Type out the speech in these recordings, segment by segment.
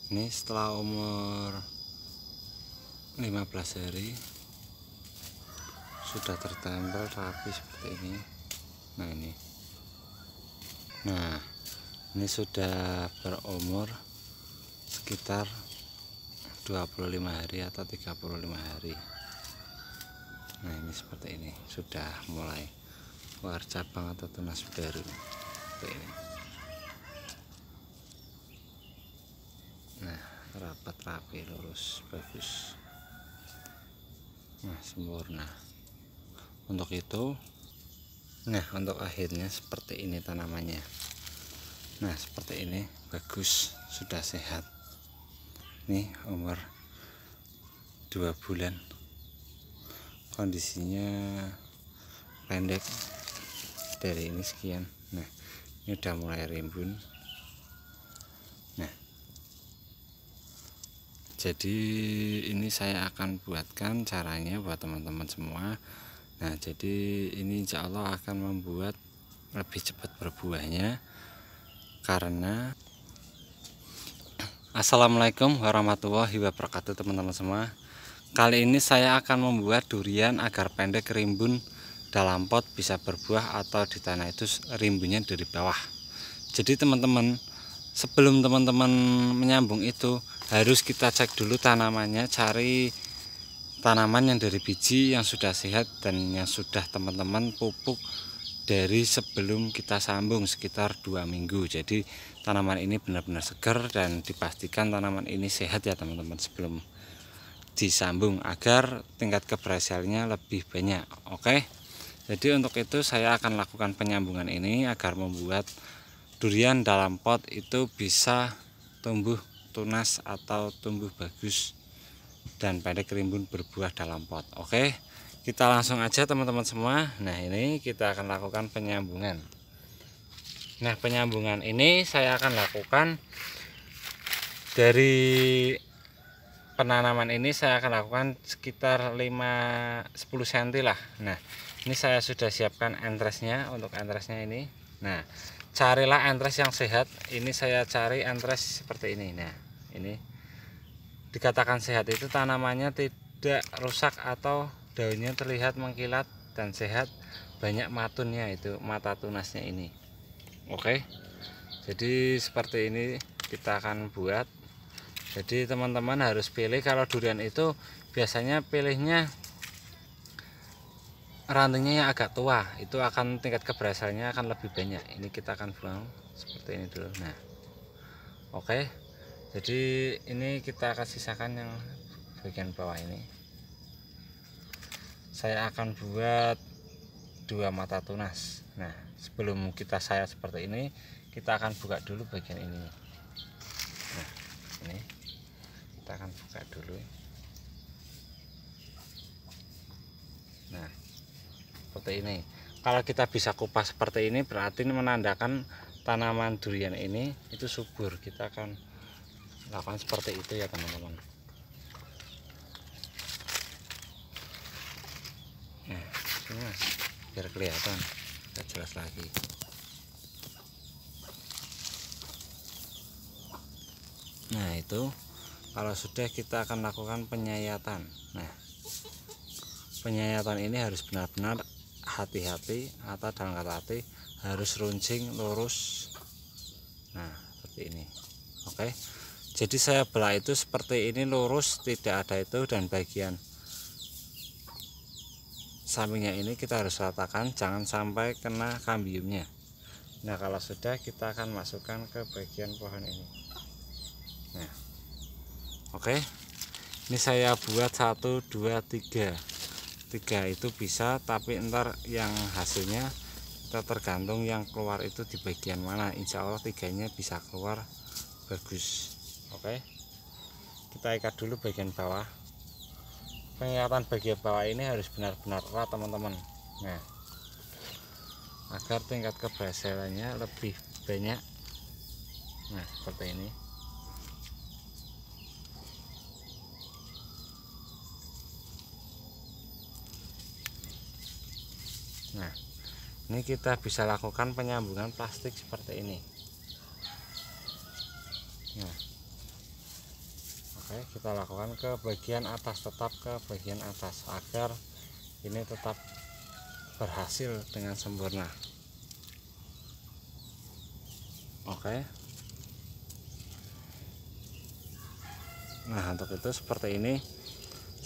Ini setelah umur 15 hari sudah tertempel rapi seperti ini. Nah ini sudah berumur sekitar 25 hari atau 35 hari. Nah ini seperti ini, sudah mulai keluar cabang atau tunas baru seperti ini. Nah rapat, rapi, lurus, bagus. Nah sempurna. Untuk itu, nah untuk akhirnya seperti ini tanamannya. Nah seperti ini, bagus, sudah sehat. Nih umur 2 bulan, kondisinya pendek dari ini sekian. Nah ini udah mulai rimbun. Nah jadi ini saya akan buatkan caranya buat teman-teman semua. Nah jadi ini insya Allah akan membuat lebih cepat berbuahnya, karena Assalamualaikum warahmatullahi wabarakatuh teman-teman semua. Kali ini saya akan membuat durian agar pendek rimbun dalam pot bisa berbuah, atau di tanah itu rimbunnya dari bawah. Jadi teman-teman, sebelum teman-teman menyambung itu harus kita cek dulu tanamannya, cari tanaman yang dari biji yang sudah sehat dan yang sudah teman-teman pupuk dari sebelum kita sambung sekitar 2 minggu. Jadi tanaman ini benar-benar segar dan dipastikan tanaman ini sehat ya teman-teman sebelum disambung, agar tingkat keberhasilannya lebih banyak. Oke, jadi untuk itu saya akan lakukan penyambungan ini agar membuat durian dalam pot itu bisa tumbuh tunas atau tumbuh bagus dan pendek rimbun berbuah dalam pot. Oke, kita langsung aja teman-teman semua. Nah ini kita akan lakukan penyambungan. Nah penyambungan ini saya akan lakukan dari penanaman ini, saya akan lakukan sekitar 5-10 cm lah. Nah ini saya sudah siapkan entresnya. Untuk entresnya ini, nah carilah entres yang sehat. Ini saya cari entres seperti ini. Nah ini dikatakan sehat itu tanamannya tidak rusak atau daunnya terlihat mengkilat dan sehat, banyak matunnya, itu mata tunasnya ini. Oke, jadi seperti ini kita akan buat. Jadi teman-teman harus pilih, kalau durian itu biasanya pilihnya rantingnya yang agak tua, itu akan tingkat keberhasilannya akan lebih banyak. Ini kita akan buang seperti ini dulu. Nah oke, jadi ini kita akan sisakan yang bagian bawah ini. Saya akan buat 2 mata tunas. Nah sebelum kita sayat seperti ini, kita akan buka dulu bagian ini. Nah ini kita akan buka dulu. Nah seperti ini. Kalau kita bisa kupas seperti ini, berarti menandakan tanaman durian ini itu subur. Kita akan lakukan seperti itu ya teman-teman. Nah ini mas, biar kelihatan biar jelas lagi. Nah itu kalau sudah, kita akan lakukan penyayatan. Nah penyayatan ini harus benar-benar hati-hati, atau dalam kata hati harus runcing lurus. Nah seperti ini. Oke, jadi saya belah itu seperti ini, lurus, tidak ada itu, dan bagian sampingnya ini kita harus ratakan, jangan sampai kena kambiumnya. Nah kalau sudah, kita akan masukkan ke bagian pohon ini. Nah oke, ini saya buat 1, 2, 3 itu bisa, tapi ntar yang hasilnya kita tergantung yang keluar itu di bagian mana. Insya Allah 3-nya bisa keluar bagus. Oke, kita ikat dulu bagian bawah. Pengikatan bagian bawah ini harus benar-benar erat teman-teman. Nah agar tingkat keberhasilannya lebih banyak. Nah seperti ini. Nah ini kita bisa lakukan penyambungan plastik seperti ini. Nah Oke, kita lakukan ke bagian atas, tetap ke bagian atas agar ini tetap berhasil dengan sempurna. Oke. Nah, untuk itu seperti ini.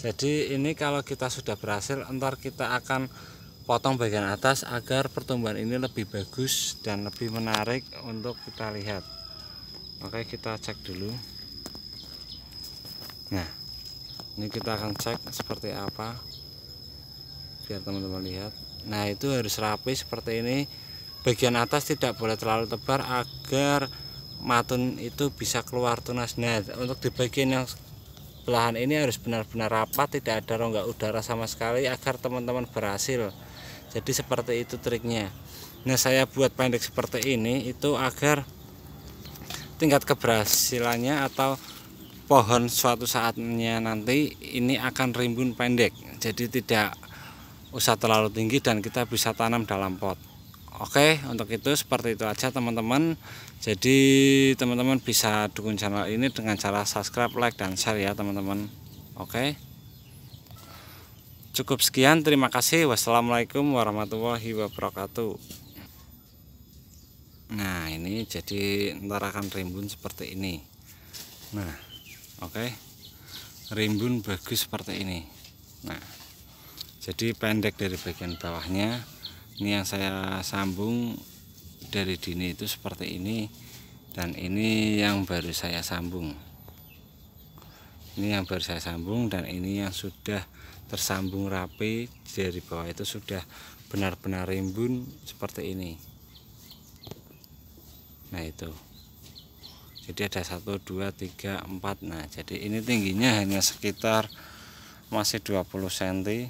Jadi ini kalau kita sudah berhasil, entar kita akan potong bagian atas agar pertumbuhan ini lebih bagus dan lebih menarik untuk kita lihat. Oke, kita cek dulu. Nah, ini kita akan cek seperti apa biar teman-teman lihat. Nah, itu harus rapi seperti ini. Bagian atas tidak boleh terlalu tebal agar matun itu bisa keluar tunas. Nah, untuk di bagian yang belahan ini harus benar-benar rapat, tidak ada rongga udara sama sekali agar teman-teman berhasil. Jadi seperti itu triknya. Nah, saya buat pendek seperti ini itu agar tingkat keberhasilannya atau pohon suatu saatnya nanti ini akan rimbun pendek. Jadi tidak usah terlalu tinggi dan kita bisa tanam dalam pot. Oke, untuk itu seperti itu aja teman-teman. Jadi teman-teman bisa dukung channel ini dengan cara subscribe, like, dan share ya teman-teman. Oke, cukup sekian, terima kasih. Wassalamualaikum warahmatullahi wabarakatuh. Nah, ini jadi ntar akan rimbun seperti ini. Nah, oke, rimbun bagus seperti ini. Nah, jadi pendek dari bagian bawahnya. Ini yang saya sambung dari dini itu seperti ini, dan ini yang baru saya sambung. Ini yang baru saya sambung, dan ini yang sudah tersambung rapi dari bawah itu sudah benar-benar rimbun seperti ini. Nah, itu. Jadi ada 1, 2, 3, 4. Nah, jadi ini tingginya hanya sekitar masih 20 cm,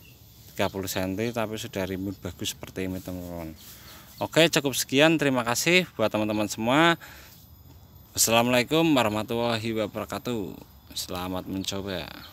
30 cm, tapi sudah rimbun bagus seperti ini teman-teman. Oke, cukup sekian, terima kasih buat teman-teman semua. Wassalamualaikum warahmatullahi wabarakatuh. Selamat mencoba.